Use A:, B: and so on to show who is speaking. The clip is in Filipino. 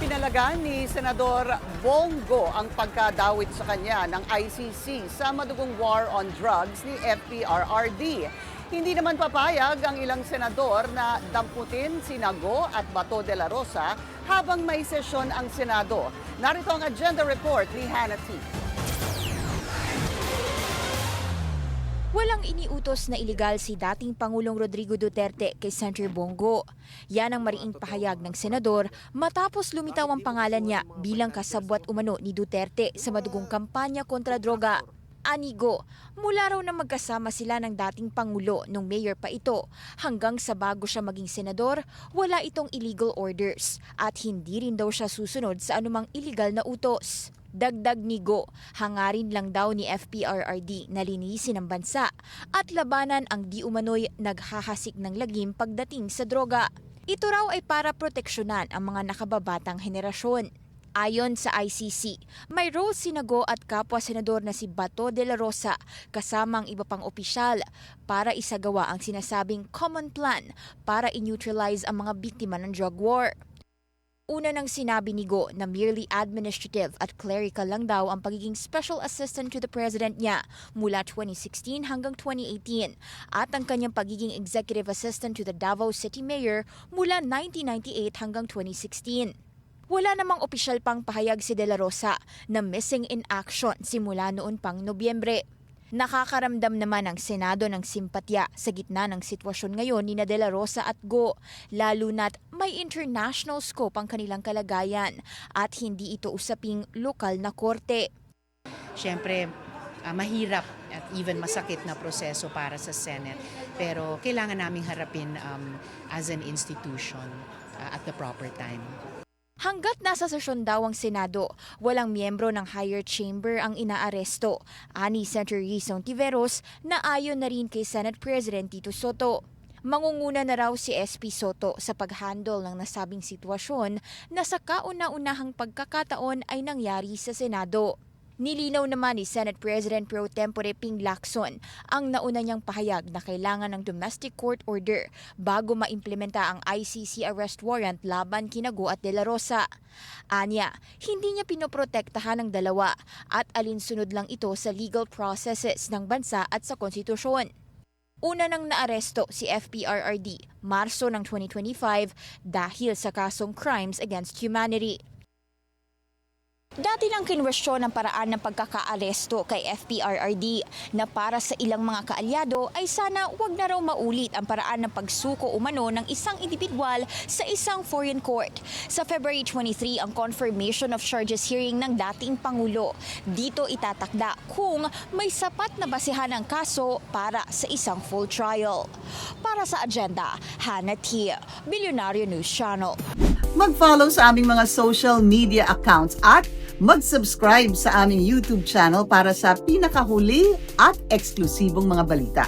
A: Inalagaan ni Senador Bongo ang pagkadawit sa kanya ng ICC sa madugong war on drugs ni FPRRD. Hindi naman papayag ang ilang senador na damputin si Go at Bato de la Rosa habang may sesyon ang Senado. Narito ang agenda report ni Hannah T.
B: Walang iniutos na iligal si dating Pangulong Rodrigo Duterte kay Senator Bongo. Yan ang mariing pahayag ng senador matapos lumitaw ang pangalan niya bilang kasabwat umano ni Duterte sa madugong kampanya kontra droga. Anigo, mula raw na magkasama sila ng dating Pangulo nung mayor pa ito hanggang sa bago siya maging senador, wala itong illegal orders at hindi rin daw siya susunod sa anumang illegal na utos. Dagdag ni Go, hangarin lang daw ni FPRRD na linisin ang bansa at labanan ang di umano'y naghahasik ng lagim pagdating sa droga. Ito raw ay para proteksyonan ang mga nakababatang henerasyon. Ayon sa ICC, may role si Go at kapwa-senador na si Bato de la Rosa kasama ang iba pang opisyal para isagawa ang sinasabing common plan para i-neutralize ang mga biktima ng drug war. Una nang sinabi ni Go na merely administrative at clerical lang daw ang pagiging special assistant to the president niya mula 2016 hanggang 2018 at ang kanyang pagiging executive assistant to the Davao City Mayor mula 1998 hanggang 2016. Wala namang opisyal pang pahayag si De La Rosa na missing in action simula noon pang Nobyembre. Nakakaramdam naman ang Senado ng simpatya sa gitna ng sitwasyon ngayon ni De La Rosa at Go, lalo na't may international scope ang kanilang kalagayan at hindi ito usaping lokal na korte.
C: Siyempre, mahirap at even masakit na proseso para sa Senate, pero kailangan naming harapin as an institution at the proper time.
B: Hanggat nasa sesyon daw ang Senado, walang miyembro ng higher chamber ang inaaresto, ani Senator Rizon Tiveros na ayon na rin kay Senate President Tito Soto. Mangunguna na raw si SP Soto sa pag-handle ng nasabing sitwasyon na sa kauna-unahang pagkakataon ay nangyari sa Senado. Nilinaw naman ni Senate President Pro Tempore Ping Lacson ang nauna niyang pahayag na kailangan ng domestic court order bago maimplementa ang ICC arrest warrant laban kina Go at De La Rosa. Anya, hindi niya pinoprotektahan ng dalawa at alinsunod lang ito sa legal processes ng bansa at sa konstitusyon. Una nang naaresto si FPRRD Marso ng 2025 dahil sa kasong crimes against humanity. Dati nang kinwestiyon ang paraan ng pagkakaaresto kay FPRRD na para sa ilang mga kaalyado ay sana wag na raw maulit ang paraan ng pagsuko umano ng isang individual sa isang foreign court. Sa February 23 ang confirmation of charges hearing ng dating Pangulo. Dito itatakda kung may sapat na basihan ang kaso para sa isang full trial. Para sa agenda, Hannah T. Billionario News Channel.
A: Mag-follow sa aming mga social media accounts at mag-subscribe sa aming YouTube channel para sa pinakahuli at eksklusibong mga balita.